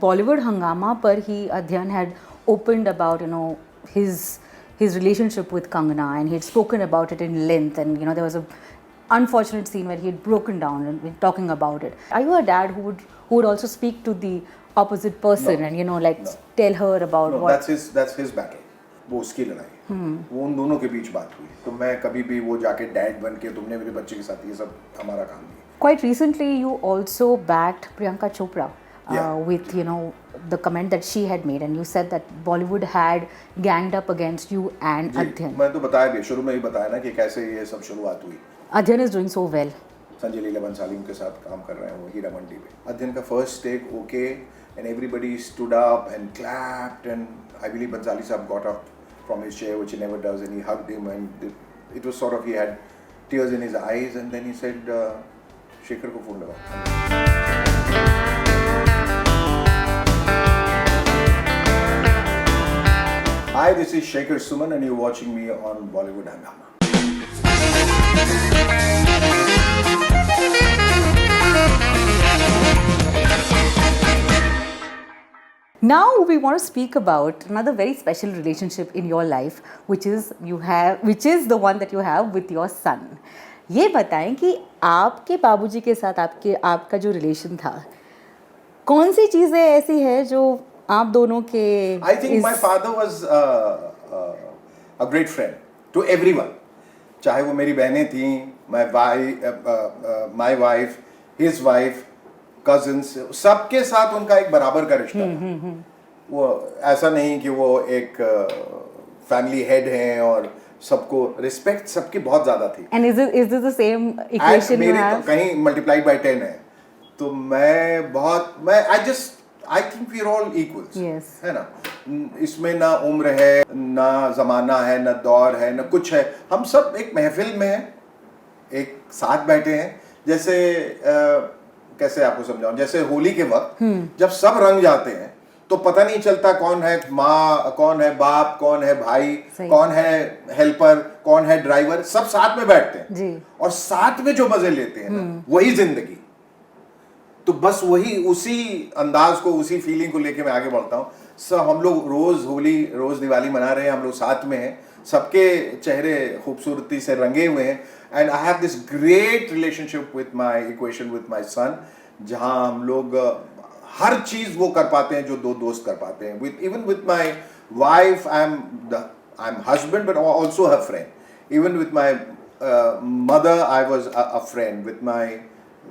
Bollywood Hangama par he Adhyan had opened about his relationship with Kangana, and he had spoken about it in length, and there was a unfortunate scene where he had broken down and been talking about it. Are you a dad who would also speak to the opposite person and No. tell her about what? that's his battle. वो उसकी लड़ाई, वो उन दोनों के बीच बात हुई. तो मैं कभी भी वो जाके डैड बन के तुमने मेरे बच्चे के साथ ये सब हमारा काम नहीं. Quite recently, you also backed Priyanka Chopra with the comment that she had made, and you said that Bollywood had ganged up against you and Adhyan. मैं तो बताया भी, शुरू में ही बताया ना कि कैसे ये सब शुरुआत हुई. Adhyan is doing so well. Sanjay Leela Bhansali उनके साथ काम कर रहे हैं वो हीरा मंडी पे. अध्ययन का first take okay and everybody stood up and clapped, and I believe Bansali Saab got up from his chair, which he never does, and he hugged him, and it was sort of, he had tears in his eyes, and then he said, Shekhar ko phone lagao. Hi, this is Shekhar Suman and you're watching me on Bollywood Hangama. Now we want to speak about another very special relationship in your life, which is the one that you have with your son. ये बताएं कि आपके बाबूजी के साथ आपका जो relation था, कौन सी चीज़ें ऐसी है जो आप दोनों के? I think my father was a great friend to everyone. चाहे वो मेरी बहनें थीं, my wife, his wife, cousins, सबके साथ उनका एक बराबर का रिश्ता था. वो ऐसा नहीं कि वो एक फैमिली हेड हैं और सबको रिस्पेक्ट सबकी बहुत ज़्यादा थी. And is this the same equation you have? कहीं मल्टीप्लाइड बाय 10 है. तो I think we are all equals. Yes. है ना. इसमें ना उम्र है, ना ज़माना है, ना दौर है, ना कुछ है. हम सब एक महफिल में हैं, एक साथ बैठे हैं. जैसे कैसे आपको समझाऊं, जैसे होली के वक्त जब सब रंग जाते हैं तो पता नहीं चलता कौन है माँ, कौन है बाप, कौन है भाई, कौन है हेल्पर, कौन है ड्राइवर. सब साथ में बैठते हैं जी. और साथ में जो मजे लेते हैं ना, वही जिंदगी. तो बस वही उसी अंदाज को, उसी फीलिंग को लेके मैं आगे बढ़ता हूँ. हम लोग रोज दिवाली मना रहे हैं, हम लोग साथ में हैं, सबके चेहरे खूबसूरती से रंगे हुए हैं. And I have this great relationship with my equation with my son, जहाँ हम लोग हर चीज वो कर पाते हैं जो दो दोस्त कर पाते हैं. Even with my wife I am husband but also her friend. Even with my mother I was a friend. With my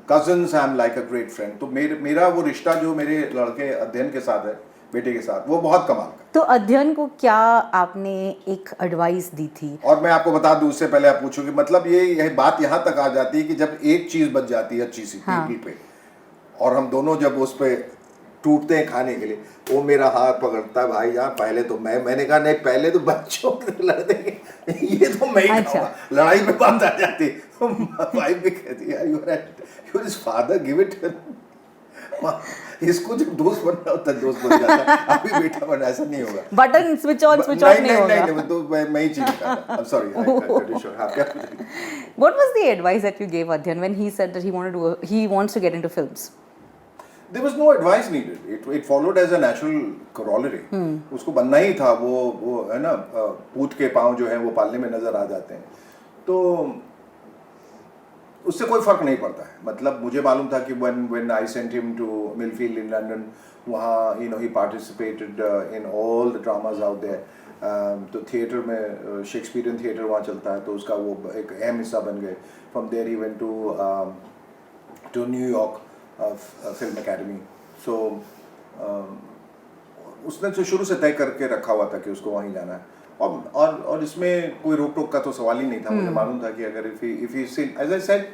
cousins I am like a great friend. तो मेरा वो रिश्ता जो मेरे लड़के अध्ययन के साथ है, बेटे के साथ, वो बहुत कमाल का. तो अध्ययन को क्या आपने एक एडवाइस दी थी? और मैं आपको बता दूं, उससे पहले आप पूछोगे, मतलब ये बात यहाँ तक आ जाती है कि जब एक चीज बच जाती है अच्छी सी टेबल पे, और हम दोनों जब उस पे टूटते हैं खाने के लिए, वो मेरा हाथ पकड़ता है, भाई यार पहले तो मैंने कहा नहीं, पहले तो बच्चों के लड़ देंगे, ये तो मैं ही खाऊंगा. लड़ाई में बात आ जाती है. तो वाइफ भी कहती है you his father, give it. इसको जब दोस्त बनना होता है दोस्त बन जाता है, अभी बेटा बनना ऐसा नहीं होगा. Button switch on switch off नहीं होगा. नहीं, तो मैं ही चीज करता. I am sorry, I am pretty sure. What was the advice that you gave Adhyan when he said that he wants to get into films? There was no advice needed. It followed as a natural corollary. उसको बनना ही था. वो है ना, पूत के पाँव जो हैं वो पालने में नजर आ जाते हैं, तो उससे कोई फर्क नहीं पड़ता है. मतलब मुझे मालूम था कि when I sent him to Millfield in London, वहाँ he participated in all the dramas out there. तो थिएटर में शेक्सपियरियन थिएटर वहाँ चलता है, तो उसका वो एक अहम हिस्सा बन गए. From there he went to New York film academy. So उसने तो शुरू से तय करके रखा हुआ था कि उसको वहीं जाना है, और इसमें कोई रोक टोक का तो सवाल ही नहीं था. मुझे मालूम था कि अगर if he as I said,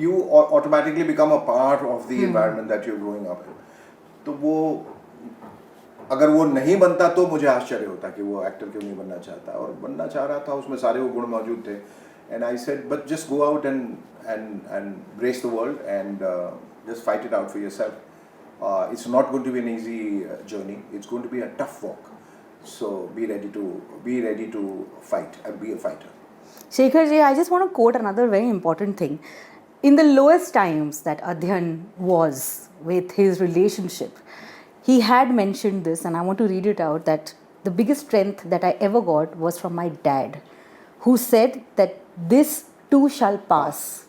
you automatically become a part of the environment that you're growing up in. तो वो अगर वो नहीं बनता तो मुझे आश्चर्य होता कि वो एक्टर क्यों नहीं बनना चाहता, और बनना चाह रहा था. उसमें सारे वो गुण मौजूद थे. And I said but just go out and brace the world and just fight it out for yourself. It's not going to be an easy journey. It's going to be a tough walk. So be ready to fight and be a fighter. Shekhar ji, I just want to quote another very important thing. In the lowest times that Adhyan was with his relationship, he had mentioned this, and I want to read it out, that the biggest strength that I ever got was from my dad, who said that this too shall pass.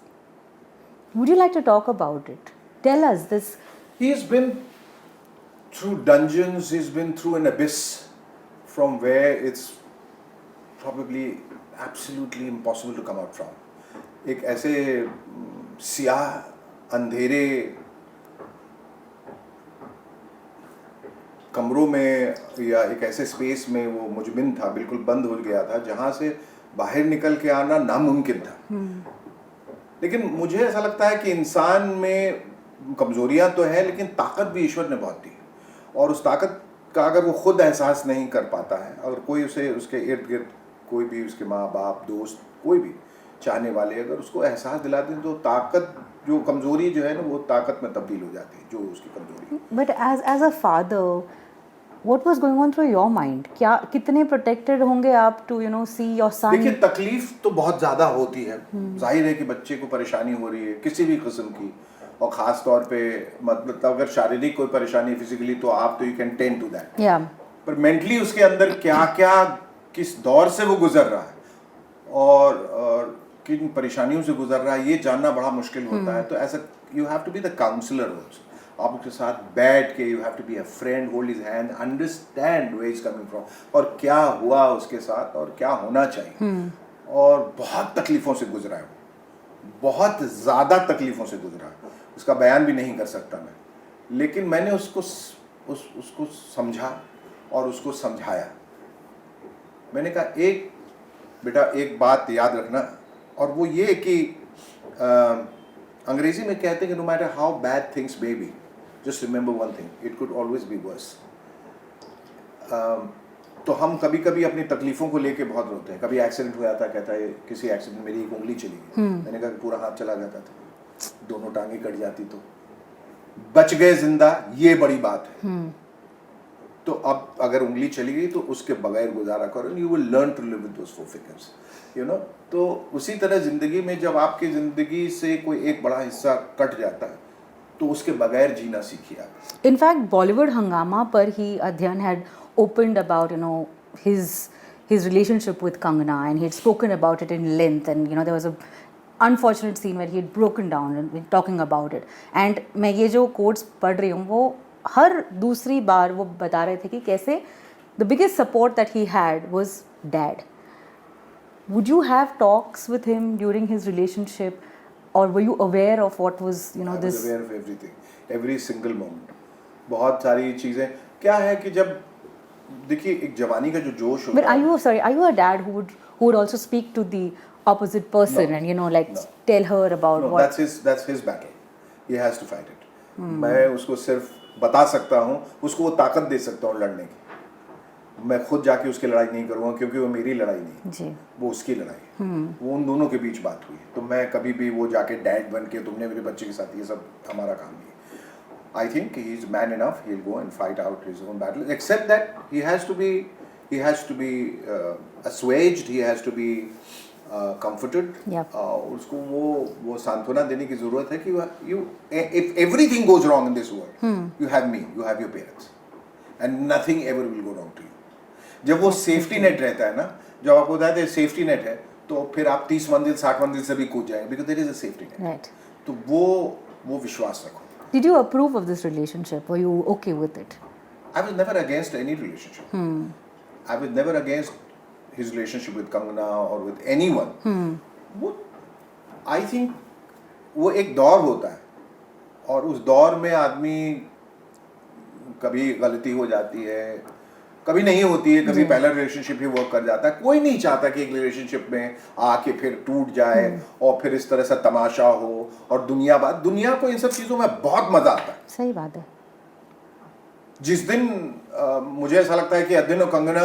Would you like to talk about it? Tell us this. He's been through dungeons, he's been through an abyss from where it's probably absolutely impossible to come out from. एक ऐसे सियाह अंधेरे कमरों में या एक ऐसे space में वो मुजमिन था, बिल्कुल बंद हो गया था, जहाँ से बाहर निकल के आना नामुमकिन था। लेकिन मुझे ऐसा लगता है कि इंसान में कमजोरियां तो है, लेकिन ताकत भी ईश्वर ने बहुत दी, और उस ताकत का अगर वो खुद एहसास नहीं कर पाता है, अगर कोई उसे उसके इर्द गिर्द कोई भी उसके माँ बाप दोस्त कोई भी चाहने वाले अगर उसको एहसास दिला दें, तो ताकत जो कमजोरी जो है ना वो ताकत में तब्दील हो जाती है, जो उसकी कमजोरी। But as a father, what was going on through your mind? क्या कितने protected होंगे आप to see your son? देखिए तकलीफ तो बहुत ज़्यादा होती है, जाहिर है कि बच्चे को परेशानी हो रही है किसी भी किस्म की, और ख़ास तौर पे मतलब अगर शारीरिक कोई परेशानी फिजिकली तो आप तो you can tend to that, पर मेंटली उसके अंदर क्या क्या किस दौर से वो गुजर रहा है और किन परेशानियों से गुजर रहा है, ये जानना बड़ा मुश्किल होता है। तो ऐसा you have to be the counsellor also, आप उसके साथ बैठ के you have to be a friend, hold his hand, understand where is coming from, और क्या हुआ उसके साथ और क्या होना चाहिए। और बहुत तकलीफ़ों से गुजरा है, बहुत ज़्यादा तकलीफ़ों से गुजरा है, उसका बयान भी नहीं कर सकता मैं, लेकिन मैंने उसको समझा और उसको समझाया। मैंने कहा एक बेटा एक बात याद रखना, और वो ये कि अंग्रेजी में कहते हैं कि no matter how bad things may be, just remember one thing, it could always be worse. तो हम कभी कभी अपनी तकलीफ़ों को लेके बहुत रोते हैं। कभी एक्सीडेंट हो जाता है, कहता है किसी एक्सीडेंट मेरी एक उंगली चली गई, मैंने कहा पूरा हाथ चला जाता था, दोनों टांगे कट जाती, तो बच गए जिंदा, ये बड़ी बात है। तो अब अगर उंगली चली गई तो उसके बगैर गुजारा करो, you will learn to live with those four fingers, you know. तो उसी तरह ज़िंदगी में जब आपकी ज़िंदगी से कोई एक बड़ा हिस्सा कट जाता है तो उसके बगैर जीना सीखिए आप। इनफैक्ट बॉलीवुड हंगामा पर ही अध्ययन had opened about his relationship with Kangana, and he had spoken about it in length, and there was a unfortunate scene where he had broken down and been talking about it. And मैं ये जो quotes पढ़ रही हूँ वो हर दूसरी बार वो बता रहे थे कि कैसे the biggest support that he had was dad. Would you have talks with him during his relationship, or were you aware of what was I was this? aware of everything, every single moment. बहुत सारी चीज़ें क्या है कि जब देखिए एक जवानी का जो जोश होता But are you a dad who would also speak to the opposite person and tell her about what? that's his battle, he has to fight it. मैं उसको सिर्फ बता सकता हूँ, उसको वो ताकत दे सकता हूँ लड़ने की। मैं खुद जाके उसकी लड़ाई नहीं करूँगा, क्योंकि वो मेरी लड़ाई नहीं जी, वो उसकी लड़ाई, वो उन दोनों के बीच बात हुई। तो मैं कभी भी वो जाके डैड बन के तुमने मेरे बच्चे के साथ, ये सब हमारा काम नहीं है। I think he is man enough, he'll go and fight out his own battle, except that he has to be assuaged, he has to be comforted. Yep. उसको वो सांत्वना देने की ज़रूरत है कि if everything goes wrong in this world, you have me, you have your parents, and nothing ever will go wrong to you. जब वो सेफ्टी नेट रहता है ना, जब आपको बताते हैं सेफ्टी नेट है, तो फिर आप 30 मंजिल 60 मंजिल से भी कूद जाएंगे, because there is a safety net. right. तो वो विश्वास रखो। Did you approve of this relationship? Were you okay with it? I was never against any relationship. I was never against his relationship with Kangana or with anyone. वो I think वो एक दौर होता है, और उस दौर में आदमी कभी गलती हो जाती है, कभी नहीं होती है, कभी पहला रिलेशनशिप ही वर्क कर जाता है। कोई नहीं चाहता कि एक रिलेशनशिप में आके फिर टूट जाए और फिर इस तरह से तमाशा हो और दुनिया को इन सब चीज़ों में बहुत मजा आता है। सही बात है। जिस दिन मुझे ऐसा लगता है कि अध्ययन और कंगना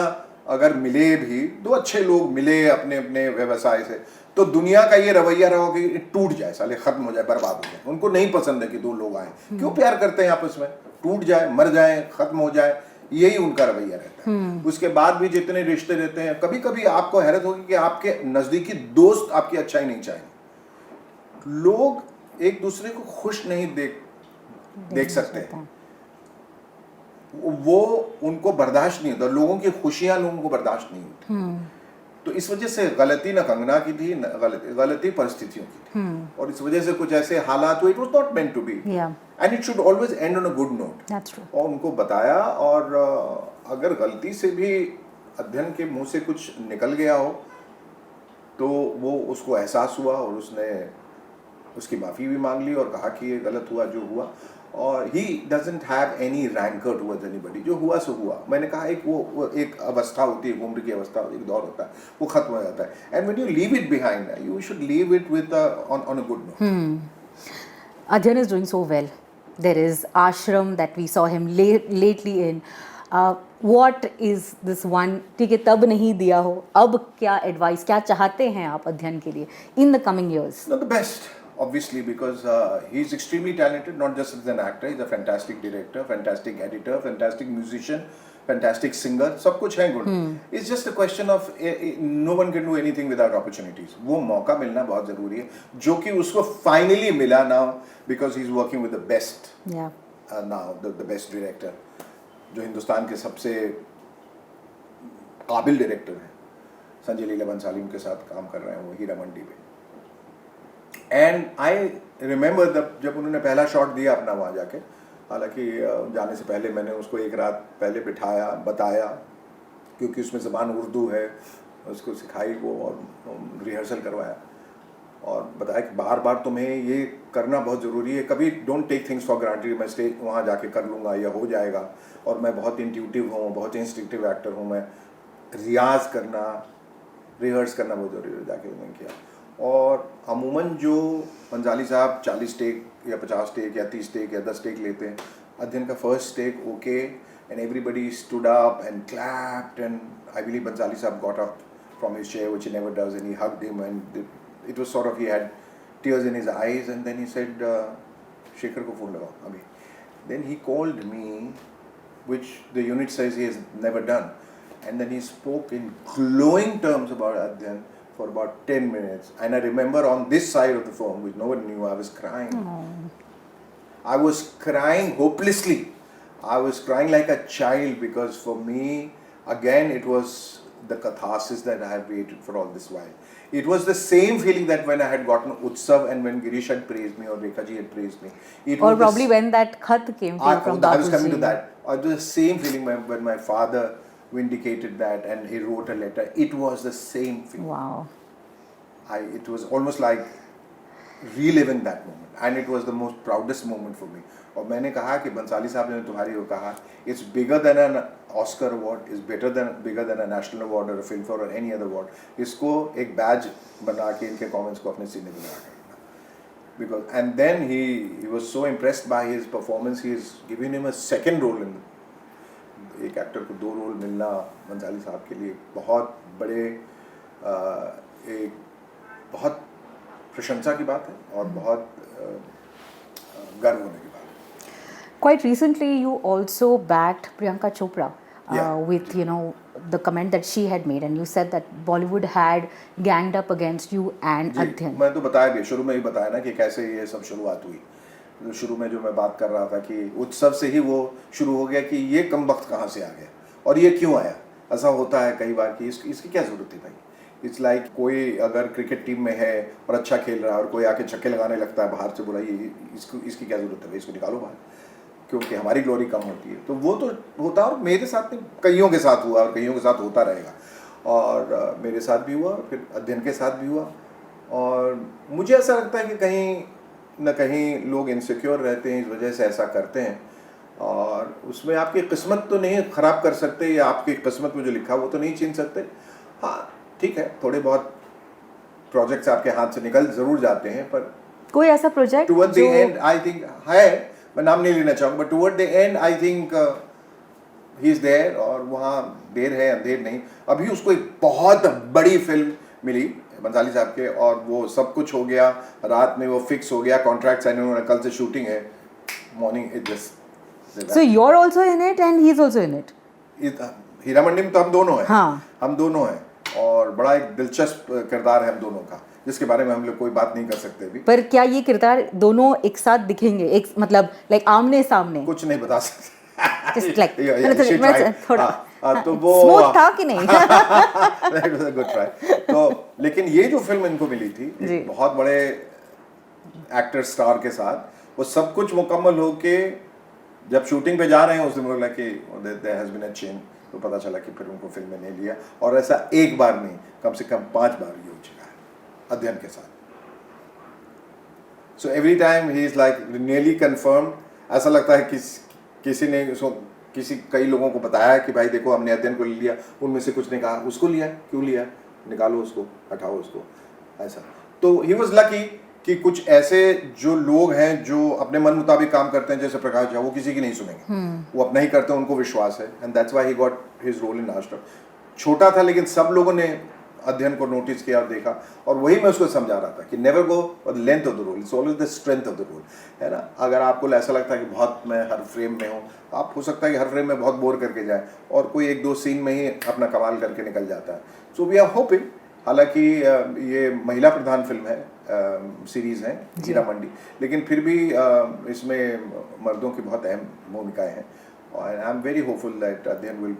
अगर मिले भी, दो अच्छे लोग मिले अपने अपने व्यवसाय से, तो दुनिया का ये रवैया रहा कि टूट जाए, साले खत्म हो जाए, बर्बाद हो जाए। उनको नहीं पसंद है कि दो लोग आए, क्यों प्यार करते हैं आपस में, टूट जाए, मर जाए, खत्म हो जाए, यही उनका रवैया रहता है। उसके बाद भी जितने रिश्ते रहते हैं, कभी कभी आपको हैरत होगी कि आपके नजदीकी दोस्त आपकी अच्छाई नहीं चाहेंगे। लोग एक दूसरे को खुश नहीं देख सकते। वो उनको बर्दाश्त नहीं होता, लोगों की खुशियां लोगों को बर्दाश्त नहीं होती। तो इस वजह से गलती ना कंगना की थी, न गलती परिस्थितियों की थी, और इस वजह से कुछ ऐसे हालात हुए, it was not meant to be, and it should always end on a good note. और उनको बताया, और अगर गलती से भी अध्ययन के मुंह से कुछ निकल गया हो तो वो उसको एहसास हुआ, और उसने उसकी माफ़ी भी मांग ली और कहा कि ये गलत हुआ जो हुआ, और he doesn't have any ranker towards anybody, जो हुआ सो हुआ। मैंने कहा एक वो एक अवस्था होती है, उम्र की अवस्था, एक दौर होता है, वो खत्म हो जाता है, and when you leave it behind you should leave it with on a good note. Adhyan is doing so well. There is ashram that we saw him lately in. What is this one? ठीक है, तब नहीं दिया हो, अब क्या advice, क्या चाहते हैं आप अध्ययन के लिए in the coming years? Not the best, obviously, because he's extremely talented, not just as an actor, he's a fantastic director, fantastic editor, fantastic musician, fantastic singer, सब कुछ है गुण। It's just a question of no one can do anything without opportunities. वो मौका मिलना बहुत ज़रूरी है, जो कि उसको finally मिला now, because he's working with the best, now the best director, जो हिंदुस्तान के सबसे काबिल डायरेक्टर हैं, संजय लीला बंसाली उनके साथ काम कर रहे हैं वो हीरा मंडी पे। एंड आई रिमेंबर जब उन्होंने पहला शॉट दिया अपना वहाँ जाके, हालांकि जाने से पहले मैंने उसको एक रात पहले बिठाया, बताया, क्योंकि उसमें ज़बान उर्दू है, उसको सिखाई वो, और रिहर्सल करवाया, और बताया कि बार बार तुम्हें ये करना बहुत ज़रूरी है, कभी don't take things for granted, मैं स्टेज वहाँ जाके कर लूँगा या हो जाएगा, और मैं बहुत इंट्यूटिव हूँ, बहुत इंस्टिंक्टिव एक्टर हूँ, मैं रियाज करना, रिहर्स करना बहुत ज़रूरी है, जाके उन्होंने किया। और अमूमन जो बंसाली साहब 40 टेक या 50 टेक या 30 टेक या 10 टेक लेते हैं, अध्ययन का first take okay, and everybody stood up and clapped, and I believe Bhansali साहब got up from his chair, which he never does, and he hugged him, and it was sort of, he had tears in his eyes, and then he said, Shekhar ko phone lagao abhi. Then he called me, which the unit says he has never done, and then he spoke in glowing terms about Adhyan for about 10 minutes, and I remember on this side of the phone, which no one knew, I was crying. I was crying hopelessly. I was crying like a child, because for me, again, it was the catharsis that I had waited for all this while. It was the same feeling that when I had gotten Utsav, and when Girish had praised me, or Rekha ji had praised me. Or probably when that khat came to you from Bapuji. I was coming to that. It was the same feeling when my father vindicated that, and he wrote a letter. It was the same feeling. Wow. It was almost like reliving that moment, and it was the most proudest moment for me. और मैंने कहा कि बंसाली साहब ने तुम्हारी वो कहा, it's bigger than an Oscar award, is bigger than a national award or a Filmfare or any other award. इसको एक बैज बना के इनके कमेंट्स को अपने सीने पे लगा करना, because and then he was so impressed by his performance, he is giving him a second role in, एक एक्टर को 2 रोल मिलना बंसाली साहब के लिए बहुत बड़े एक बहुत प्रशंसा की बात है, और बहुत गर्व होने की बात है। Quite recently, you also backed Priyanka Chopra Yeah. with, the comment that she had made, and you said that Bollywood had ganged up against you and Adhyan. मैं तो बताया भी, शुरू में ही बताया ना कि कैसे ये सब शुरुआत हुई। तो शुरू में जो मैं बात कर रहा था कि उत्सव से ही वो शुरू हो गया कि ये कम वक्त कहाँ से आ गया, और ये क्यों आया। ऐसा होता है कई बार कि इसकी क्या ज़रूरत है भाई। इट्स लाइक कोई अगर क्रिकेट टीम में है और अच्छा खेल रहा है, और कोई आके छक्के लगाने लगता है बाहर से, बोला ये इसकी क्या ज़रूरत है भाई, इसको निकालो बाहर, क्योंकि हमारी ग्लोरी कम होती है। तो वो तो होता, और मेरे साथ में कईयों के साथ हुआ, और कईयों के साथ होता रहेगा, और मेरे साथ भी हुआ, फिर अध्ययन के साथ भी हुआ। और मुझे ऐसा लगता है कि कहीं न कहीं लोग इनसिक्योर रहते हैं, इस वजह से ऐसा करते हैं, और उसमें आपकी किस्मत तो नहीं ख़राब कर सकते, या आपकी किस्मत में जो लिखा वो तो नहीं छीन सकते। हाँ ठीक है, थोड़े बहुत प्रोजेक्ट्स आपके हाथ से निकल ज़रूर जाते हैं, पर कोई ऐसा project toward the end I think है, मैं नाम नहीं लेना चाहूँगा, but toward the end I think he is there, और वहाँ देर है अंधेर नहीं। अभी उसको एक बहुत बड़ी फिल्म मिली बंसाली साहब के, और वो सब कुछ हो गया, रात में वो फिक्स हो गया, कॉन्ट्रैक्ट साइन होना, कल से शूटिंग है, morning it just. So you are also in it and he is also in it. Heera Mandi में तो हम दोनों हैं। हाँ, हम दोनों हैं, और बड़ा एक दिलचस्प किरदार है हम दोनों का, जिसके बारे में हम लोग कोई बात नहीं कर सकते अभी। पर क्या ये किरदार दोनों एक साथ दिखेंगे, एक मतलब लाइक आमने सामने? कुछ नहीं बता सकते। Just like Yeah, yeah, she मैंने tried. थोड़ा तो वो स्मूथ था कि नहीं? That was a good try. तो लेकिन ये जो फिल्म इनको मिली थी जी। एक बहुत बड़े एक्टर स्टार के साथ, वो सब कुछ मुकम्मल होके जब शूटिंग पे जा रहे हैं उस दिन बोला कि there has been a change, तो पता चला कि फिर उनको फिल्म में नहीं लिया, और ऐसा एक बार नहीं, कम से कम 5 बार ये हो चुका है अध्ययन के साथ. So every time he is like nearly confirmed. ऐसा लगता है किसी ने उसको कई लोगों को बताया कि भाई देखो हमने अध्ययन को ले लिया, उनमें से कुछ ने कहा उसको लिया, क्यों लिया, निकालो उसको, हटाओ उसको, ऐसा. तो he was lucky कि कुछ ऐसे जो लोग हैं जो अपने मन मुताबिक काम करते हैं, जैसे प्रकाश झा, वो किसी की नहीं सुनेंगे, वो अपना ही करते हैं, उनको विश्वास है, and that's why he got his role in ashram. छोटा था लेकिन सब लोगों ने अध्ययन को नोटिस किया और देखा, और वही मैं उसको समझा रहा था कि never go for the length of the role, it's always the strength of the role, है ना. अगर आपको ऐसा लगता है कि बहुत मैं हर फ्रेम में हूँ, आप हो सकता है कि हर फ्रेम में बहुत बोर करके जाए और कोई 1-2 सीन में ही अपना कमाल करके निकल जाता है. सो वी आर होपिंग, हालांकि ये महिला प्रधान फिल्म है, सीरीज है हीरा मंडी, लेकिन फिर भी इसमें मर्दों की बहुत अहम भूमिकाएं हैं, और I am very hopeful that अध्ययन will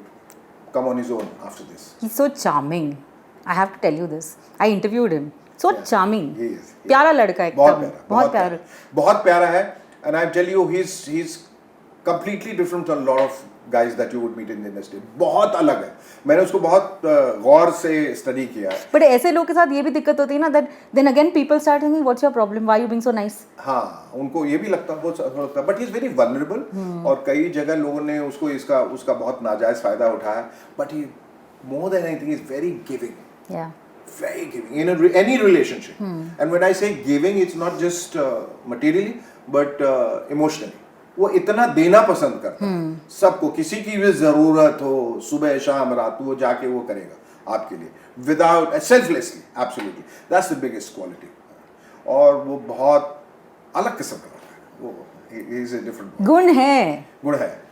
come on his own after this. He's so charming. I have to tell you this. I interviewed him. So Yeah, charming. he is. प्यारा लड़का एकदम. बहुत प्यारा. बहुत प्यारा है, and I tell you he's completely different from a lot of guys that you would meet in the industry. बहुत अलग है. मैंने उसको बहुत गौर से स्टडी किया है. बट ऐसे लोग के साथ ये भी दिक्कत होती है ना, that then again people start thinking what's your problem, why you being so nice. हाँ, उनको ये भी लगता है, but he is very vulnerable, और कई जगह लोगों ने उसका बहुत नाजायज फायदा उठाया, but he more than anything is very giving. Yeah. Very giving in any relationship. And when I say giving, it's not just materially, but emotionally. वो इतना देना पसंद करता है सबको, किसी की भी जरूरत हो, सुबह शाम रात, वो जाके वो करेगा आपके लिए, without selflessly, absolutely. That's the biggest quality. और वो बहुत अलग किस्म का होता है, वो he is a different one. गुण है.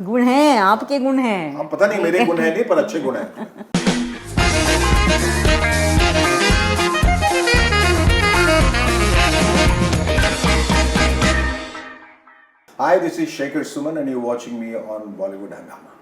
गुण है, आपके गुण हैं. अब पता नहीं मेरे गुण है नहीं, पर अच्छे गुण हैं. Hi, this is Shekhar Suman and you're watching me on Bollywood Hangama.